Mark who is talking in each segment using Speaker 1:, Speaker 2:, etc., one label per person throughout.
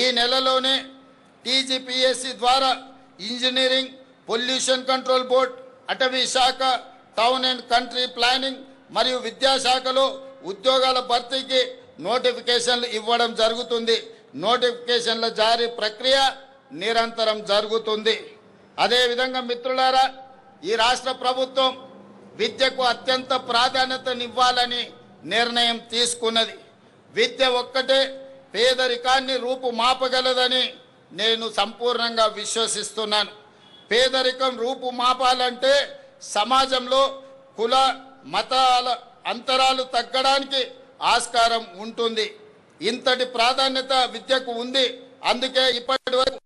Speaker 1: ఈ నెలలోనే టీజీపీఎస్సీ ద్వారా ఇంజనీరింగ్, పొల్యూషన్ కంట్రోల్ బోర్డ్, అటవీ శాఖ, టౌన్ అండ్ కంట్రీ ప్లానింగ్ మరియు విద్యాశాఖలో ఉద్యోగాల భర్తీకి నోటిఫికేషన్లు ఇవ్వడం జరుగుతుంది. నోటిఫికేషన్ల జారీ ప్రక్రియ నిరంతరం జరుగుతుంది. అదేవిధంగా మిత్రులారా, ఈ రాష్ట్ర ప్రభుత్వం విద్యకు అత్యంత ప్రాధాన్యతనివ్వాలని నిర్ణయం తీసుకున్నది. విద్య ఒక్కటే పేదరికాన్ని రూపుమాపగలదని నేను సంపూర్ణంగా విశ్వసిస్తున్నాను. పేదరికం రూపుమాపాలంటే సమాజంలో కుల మతాల అంతరాలు తగ్గడానికి ఆస్కారం ఉంటుంది. ఇంతటి ప్రాధాన్యత విద్యకు ఉంది. అందుకే ఇప్పటి వరకు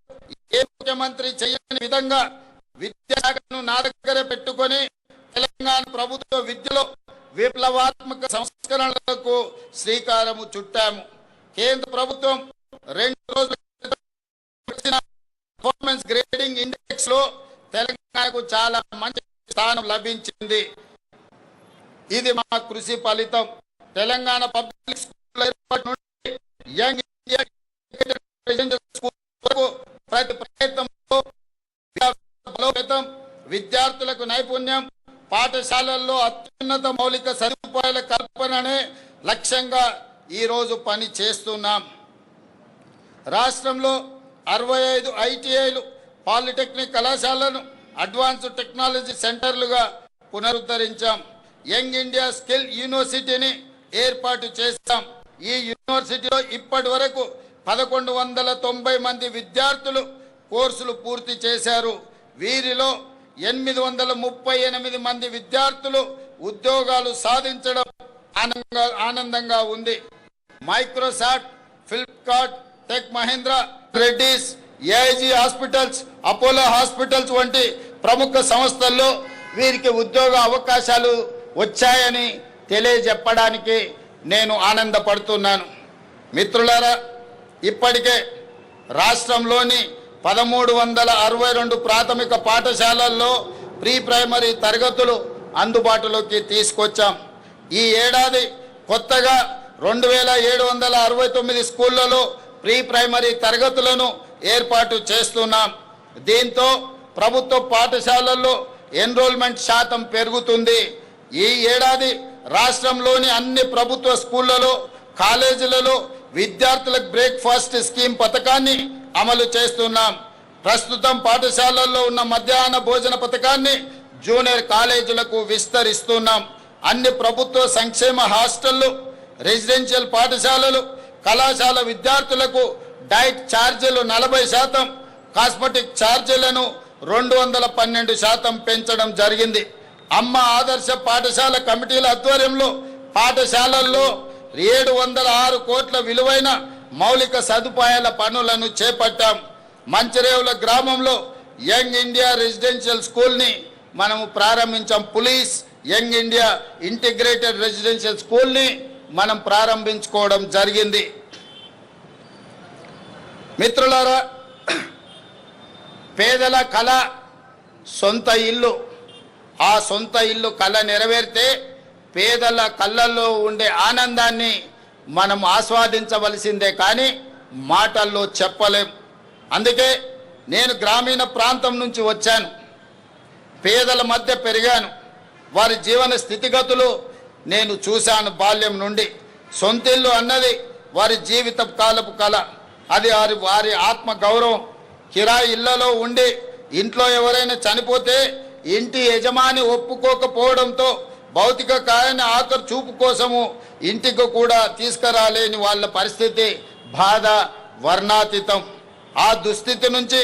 Speaker 1: ఏ ముఖ్యమంత్రి చేయని విధంగా విద్యాశాఖను నా దగ్గర పెట్టుకొని తెలంగాణ ప్రభుత్వ విద్యలో విప్లవాత్మక సంస్కరణలకు శ్రీకారము చుట్టాము. కేంద్ర ప్రభుత్వం 2 రోజుల పర్ఫార్మెన్స్ గ్రేడింగ్ ఇండెక్స్ లో తెలంగాణకు చాలా మంచి స్థానం లభించింది. ఇది మా కృషి ఫలితం. తెలంగాణ పబ్లిక్ స్కూల్ ఏర్పాటు నుండి యంగ్ ఇండియా స్కూల్ వరకు ప్రతి ప్రయత్నంలో బలోపేతం, విద్యార్థులకు నైపుణ్యం, పాఠశాలల్లో అత్యున్నత మౌలిక సదుపాయాల కల్పననే లక్ష్యంగా ఈరోజు పని చేస్తున్నాం. రాష్ట్రంలో 65 ఐటీఐలు, పాలిటెక్నిక్ కళాశాలను అడ్వాన్స్డ్ టెక్నాలజీ సెంటర్లుగా పునరుద్ధరించాం. యంగ్ ఇండియా స్కిల్ యూనివర్సిటీని ఏర్పాటు చేశాం. ఈ యూనివర్సిటీలో ఇప్పటి వరకు 1190 మంది విద్యార్థులు కోర్సులు పూర్తి చేశారు. వీరిలో 838 మంది విద్యార్థులు ఉద్యోగాలు సాధించడం ఆనందంగా ఉంది. Microsoft, Flipkart, tech Mahindra, Reddy's, AIG hospitals, Apollo hospitals వంటి ప్రముఖ సంస్థల్లో వీరికి ఉద్యోగ అవకాశాలు వచ్చాయని తెలియజెప్పడానికి నేను ఆనందపడుతున్నాను. మిత్రులారా, ఇప్పటికే రాష్ట్రంలోని 1362 ప్రాథమిక పాఠశాలల్లో ప్రీ ప్రైమరీ తరగతులు అందుబాటులోకి తీసుకొచ్చాం. ఈ ఏడాది కొత్తగా 2769 స్కూళ్లలో ప్రీ ప్రైమరీ తరగతులను ఏర్పాటు చేస్తున్నాం. దీంతో ప్రభుత్వ పాఠశాలల్లో ఎన్రోల్మెంట్ శాతం పెరుగుతుంది. ఈ ఏడాది రాష్ట్రంలోని అన్ని ప్రభుత్వ స్కూళ్లలో, కాలేజీలలో విద్యార్థులకు బ్రేక్ఫాస్ట్ స్కీమ్ పథకాన్ని అమలు చేస్తున్నాం. ప్రస్తుతం పాఠశాలల్లో ఉన్న మధ్యాహ్న భోజన పథకాన్ని జూనియర్ కాలేజీలకు విస్తరిస్తున్నాం. అన్ని ప్రభుత్వ సంక్షేమ హాస్టళ్లు, రెసిడెన్షియల్ పాఠశాలలు, కళాశాల విద్యార్థులకు డైట్ ఛార్జీలు 40%, కాస్మెటిక్ ఛార్జీలను 212% పెంచడం జరిగింది. అమ్మ ఆదర్శ పాఠశాల కమిటీల ఆధ్వర్యంలో పాఠశాలల్లో 706 కోట్ల విలువైన మౌలిక సదుపాయాల పనులను చేపట్టాం. మంచిరేవుల గ్రామంలో యంగ్ ఇండియా రెసిడెన్షియల్ స్కూల్ని మనము ప్రారంభించాం. Pulleys young India integrated residential స్కూల్ని మనం ప్రారంభించుకోవడం జరిగింది. మిత్రులారా, పేదల కళ సొంత ఇల్లు. ఆ సొంత ఇల్లు కళ నెరవేరితే పేదల కళ్ళల్లో ఉండే ఆనందాన్ని మనం ఆస్వాదించవలసిందే కానీ మాటల్లో చెప్పలేం. అందుకే నేను గ్రామీణ ప్రాంతం నుంచి వచ్చాను. పేదల మధ్య పెరిగాను. వారి జీవన స్థితిగతులు నేను చూశాను బాల్యం నుండి. సొంతిల్లు అన్నది వారి జీవిత కాలపు కళ. అది వారి ఆత్మ గౌరవం. కిరాయి ఇళ్లలో ఉండి ఇంట్లో ఎవరైనా చనిపోతే ఇంటి యజమాని ఒప్పుకోకపోవడంతో భౌతిక కాయాన్ని ఆఖరి చూపు కోసము ఇంటికి కూడా తీసుకురాలేని వాళ్ళ పరిస్థితి, బాధ వర్ణాతీతం. ఆ దుస్థితి నుంచి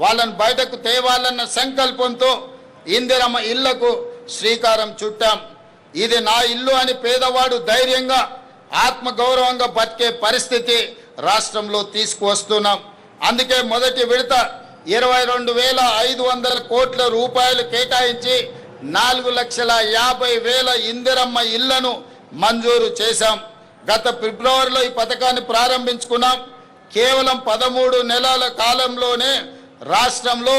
Speaker 1: వాళ్ళని బయటకు తేవాలన్న సంకల్పంతో ఇందిరమ్మ ఇళ్లకు శ్రీకారం చుట్టాం. ఇది నా ఇల్లు అని పేదవాడు ధైర్యంగా ఆత్మగౌరవంగా బతికే పరిస్థితి రాష్ట్రంలో తీసుకువస్తున్నాం. అందుకే మొదటి విడత 22,500 కోట్ల రూపాయలు కేటాయించి 4,50,000 ఇందిరమ్మ ఇళ్లను మంజూరు చేశాం. గత ఫిబ్రవరిలో ఈ పథకాన్ని ప్రారంభించుకున్నాం. కేవలం 13 నెలల కాలంలోనే రాష్ట్రంలో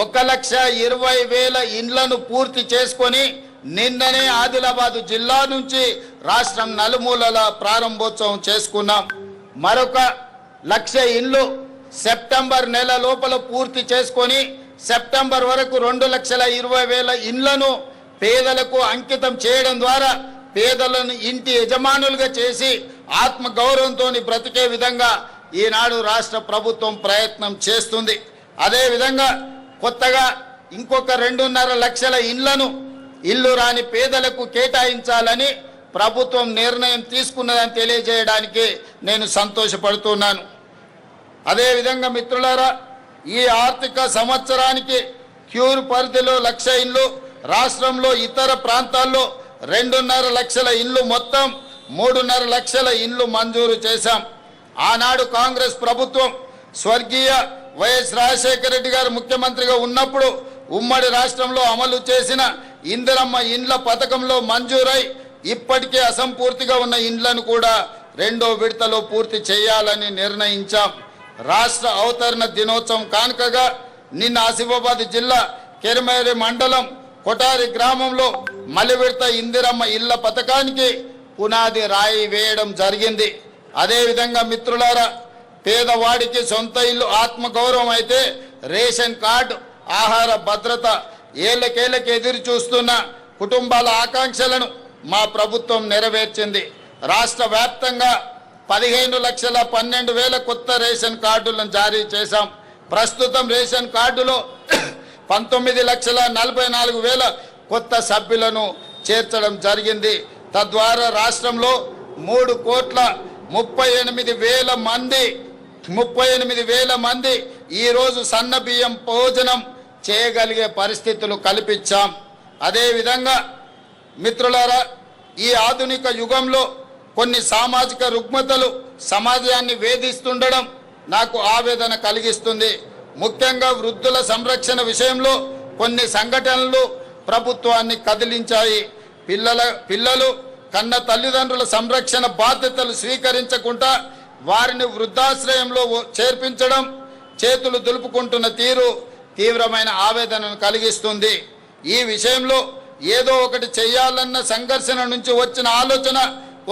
Speaker 1: 1,20,000 ఇండ్లను పూర్తి చేసుకొని నిన్ననే ఆదిలాబాద్ జిల్లా నుంచి రాష్ట్రం నలుమూలల ప్రారంభోత్సవం చేసుకున్నాం. మరొక 1,00,000 ఇండ్లు సెప్టెంబర్ నెల లోపల పూర్తి చేసుకొని సెప్టెంబర్ వరకు 2,20,000 ఇండ్లను పేదలకు అంకితం చేయడం ద్వారా పేదలను ఇంటి యజమానులుగా చేసి ఆత్మ గౌరవంతో బ్రతికే విధంగా ఈనాడు రాష్ట్ర ప్రభుత్వం ప్రయత్నం చేస్తుంది. అదే విధంగా కొత్తగా ఇంకొక 2.5 లక్షల ఇండ్లను ఇల్లు రాని పేదలకు కేటాయించాలని ప్రభుత్వం నిర్ణయం తీసుకున్నదని తెలియజేయడానికి నేను సంతోషపడుతున్నాను. అదే విధంగా మిత్రులారా, ఈ ఆర్థిక సంవత్సరానికి క్యూర్ పరిధిలో 1,00,000 ఇండ్లు, రాష్ట్రంలో ఇతర ప్రాంతాల్లో 2.5 లక్షల ఇండ్లు, మొత్తం 3.5 లక్షల ఇండ్లు మంజూరు చేశాం. ఆనాడు కాంగ్రెస్ ప్రభుత్వం స్వర్గీయ వైఎస్ రాజశేఖర రెడ్డి గారు ముఖ్యమంత్రిగా ఉన్నప్పుడు ఉమ్మడి రాష్ట్రంలో అమలు చేసిన ఇందిరమ్మ ఇండ్ల పథకంలో మంజూరై ఇప్పటికే అసంపూర్తిగా ఉన్న ఇండ్లను కూడా 2వ విడతలో పూర్తి చేయాలని నిర్ణయించాం. రాష్ట్ర అవతరణ దినోత్సవం కానుకగా నిన్న ఆసిఫాబాద్ జిల్లా కెరమేరి మండలం కొటారి గ్రామంలో మలి విడత ఇందిరమ్మ ఇళ్ల పథకానికి పునాది రాయి వేయడం జరిగింది. అదేవిధంగా మిత్రులారా, పేదవాడికి సొంత ఇల్లు ఆత్మగౌరవం అయితే రేషన్ కార్డు, ఆహార భద్రత, ఏళ్ళకేళ్ళకి ఎదురు చూస్తున్న కుటుంబాల ఆకాంక్షలను మా ప్రభుత్వం నెరవేర్చింది. రాష్ట్ర వ్యాప్తంగా 15,12,000 కొత్త రేషన్ కార్డులను జారీ చేశాం. ప్రస్తుతం రేషన్ కార్డులో 19,44,000 కొత్త సభ్యులను చేర్చడం జరిగింది. తద్వారా రాష్ట్రంలో 3,38,000 మంది ఈరోజు సన్న బియ్యం భోజనం చేయగలిగే పరిస్థితులు కల్పించాం. అదేవిధంగా మిత్రులారా, ఈ ఆధునిక యుగంలో కొన్ని సామాజిక రుగ్మతలు సమాజాన్ని వేధిస్తుండడం నాకు ఆవేదన కలిగిస్తుంది. ముఖ్యంగా వృద్ధుల సంరక్షణ విషయంలో కొన్ని సంఘటనలు ప్రభుత్వాన్ని కదిలించాయి. పిల్లలు కన్న తల్లిదండ్రుల సంరక్షణ బాధ్యతలు స్వీకరించకుండా వారిని వృద్ధాశ్రయంలో చేర్పించడం, చేతులు దులుపుకుంటున్న తీరు తీవ్రమైన ఆవేదనను కలిగిస్తుంది. ఈ విషయంలో ఏదో ఒకటి చేయాలన్న సంఘర్షణ నుంచి వచ్చిన ఆలోచన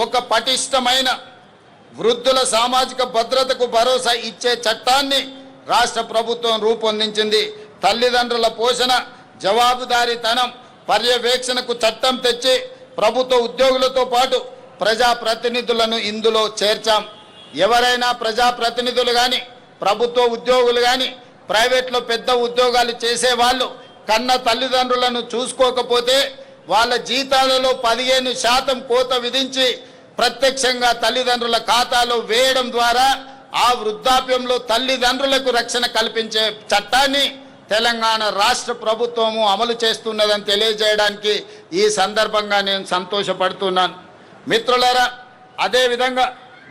Speaker 1: ఒక పటిష్టమైన వృద్ధుల సామాజిక భద్రతకు భరోసా ఇచ్చే చట్టాన్ని రాష్ట్ర ప్రభుత్వం రూపొందించింది. తల్లిదండ్రుల పోషణ, జవాబుదారీతనం, పర్యవేక్షణకు చట్టం తెచ్చి ప్రభుత్వ ఉద్యోగులతో పాటు ప్రజాప్రతినిధులను ఇందులో చేర్చాం. ఎవరైనా ప్రజాప్రతినిధులు కానీ, ప్రభుత్వ ఉద్యోగులు కానీ, ప్రైవేట్లో పెద్ద ఉద్యోగాలు చేసేవాళ్ళు కన్న తల్లిదండ్రులను చూసుకోకపోతే వాళ్ళ జీతాలలో 15% కోత విధించి ప్రత్యక్షంగా తల్లిదండ్రుల ఖాతాలో వేయడం ద్వారా ఆ వృద్ధాప్యంలో తల్లిదండ్రులకు రక్షణ కల్పించే చట్టాన్ని తెలంగాణ రాష్ట్ర ప్రభుత్వము అమలు చేస్తున్నదని తెలియజేయడానికి ఈ సందర్భంగా నేను సంతోషపడుతున్నాను. మిత్రులారా, అదేవిధంగా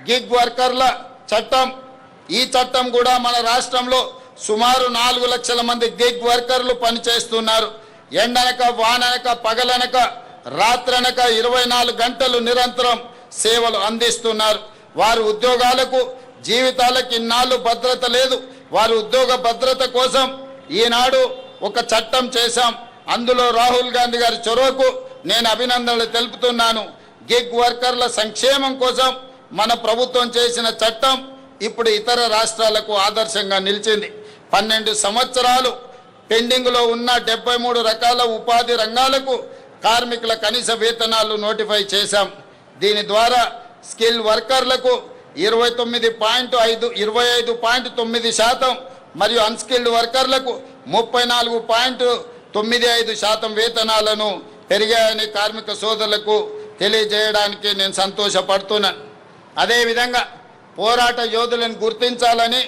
Speaker 1: గిగ్ వర్కర్ల చట్టం, ఈ చట్టం కూడా మన రాష్ట్రంలో సుమారు 4 లక్షల మంది గిగ్ వర్కర్లు పనిచేస్తున్నారు. ఎండనక, వాననక, పగలనక, రాత్రనక 24 గంటలు నిరంతరం సేవలు అందిస్తున్నారు. వారి ఉద్యోగాలకు, జీవితాలకు ఇన్నాళ్ళు భద్రత లేదు. వారి ఉద్యోగ భద్రత కోసం ఈనాడు ఒక చట్టం చేశాం. అందులో రాహుల్ గాంధీ గారి చొరవకు నేను అభినందనలు తెలుపుతున్నాను. గిగ్ వర్కర్ల సంక్షేమం కోసం మన ప్రభుత్వం చేసిన చట్టం ఇప్పుడు ఇతర రాష్ట్రాలకు ఆదర్శంగా నిలిచింది. 12 సంవత్సరాలు పెండింగ్లో ఉన్న 73 రకాల ఉపాధి రంగాలకు కార్మికుల కనీస వేతనాలు నోటిఫై చేశాం. దీని ద్వారా స్కిల్ వర్కర్లకు 25.9% మరియు అన్స్కిల్డ్ వర్కర్లకు 34.95% వేతనాలను పెరిగాయని కార్మిక సోదరులకు తెలియజేయడానికి నేను సంతోషపడుతున్నాను. అదేవిధంగా పోరాట యోధులను గుర్తించాలని,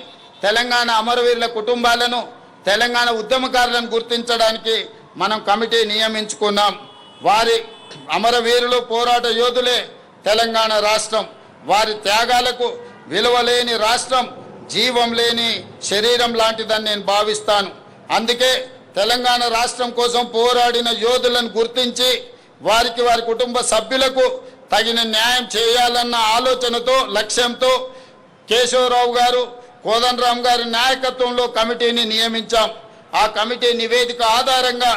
Speaker 1: తెలంగాణ అమరవీరుల కుటుంబాలను, తెలంగాణ ఉద్యమకారులను గుర్తించడానికి మనం కమిటీ నియమించుకున్నాం. వారి అమరవీరులు, పోరాట యోధులే తెలంగాణ రాష్ట్రం. వారి త్యాగాలకు విలువలేని రాష్ట్రం జీవం లేని శరీరం లాంటిదని నేను భావిస్తాను. అందుకే తెలంగాణ రాష్ట్రం కోసం పోరాడిన యోధులను గుర్తించి వారికి, వారి కుటుంబ సభ్యులకు తగిన న్యాయం చేయాలన్న ఆలోచనతో, లక్ష్యంతో కేశవరావు గారు, కోదండరామ్ గారి నాయకత్వంలో కమిటీని నియమించాం. ఆ కమిటీ నివేదిక ఆధారంగా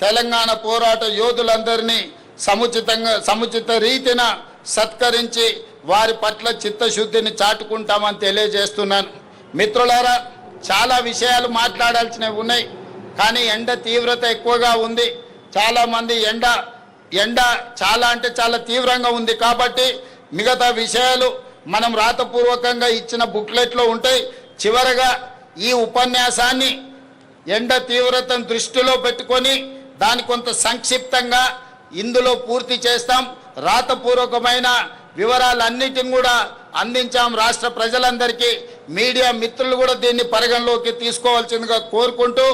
Speaker 1: తెలంగాణ పోరాట యోధులందరినీ సముచిత రీతిన సత్కరించి వారి పట్ల చిత్తశుద్ధిని చాటుకుంటామని తెలియజేస్తున్నాను. మిత్రులారా, చాలా విషయాలు మాట్లాడాల్సినవి ఉన్నాయి, కానీ ఎండ తీవ్రత ఎక్కువగా ఉంది. చాలామంది ఎండ చాలా అంటే చాలా తీవ్రంగా ఉంది కాబట్టి మిగతా విషయాలు మనం రాతపూర్వకంగా ఇచ్చిన బుక్లెట్లో ఉంటాయి. చివరగా ఈ ఉపన్యాసాన్ని ఎండ తీవ్రతను దృష్టిలో పెట్టుకొని దాని కొంత సంక్షిప్తంగా ఇందులో పూర్తి చేస్తాం. రాతపూర్వకమైన వివరాలన్నిటిని కూడా అందించాం రాష్ట్ర ప్రజలందరికీ. మీడియా మిత్రులు కూడా దీన్ని పరిగణలోకి తీసుకోవాల్సిందిగా కోరుకుంటూ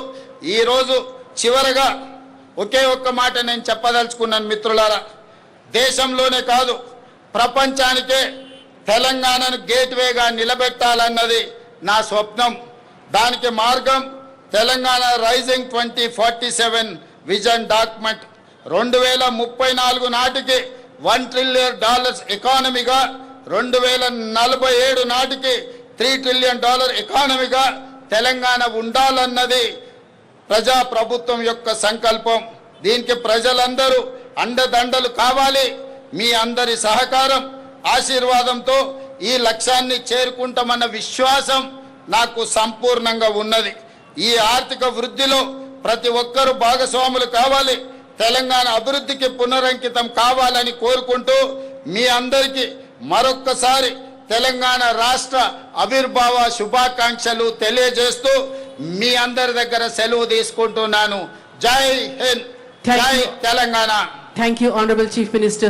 Speaker 1: ఈరోజు చివరగా ఒకే ఒక్క మాట నేను చెప్పదలుచుకున్నాను. మిత్రులారా, దేశంలోనే కాదు ప్రపంచానికే తెలంగాణను గేట్వేగా నిలబెట్టాలన్నది నా స్వప్నం. దానికి మార్గం తెలంగాణ రైజింగ్ 2047 విజన్ డాక్యుమెంట్. 2034 నాటికి $1 ట్రిలియన్ ఎకానమీగా, 2047 నాటికి $3 ట్రిలియన్ ఎకానమీగా తెలంగాణ ఉండాలన్నది ప్రజాప్రభుత్వం యొక్క సంకల్పం. దీనికి ప్రజలందరూ అండదండలు కావాలి. మీ అందరి సహకారం, ఆశీర్వాదంతో ఈ లక్ష్యాన్ని చేరుకుంటామన్న విశ్వాసం నాకు సంపూర్ణంగా ఉన్నది. ఈ ఆర్థిక వృద్ధిలో ప్రతి ఒక్కరూ భాగస్వాములు కావాలి. తెలంగాణ అభివృద్ధికి పునరంకితం కావాలని కోరుకుంటూ మీ అందరికీ మరొక్కసారి తెలంగాణ రాష్ట్ర ఆవిర్భావ శుభాకాంక్షలు తెలియజేస్తూ మీ అందరి దగ్గర సెలవు తీసుకుంటున్నాను. జై హింద్, జై Telangana.
Speaker 2: Thank you, Honorable Chief Minister.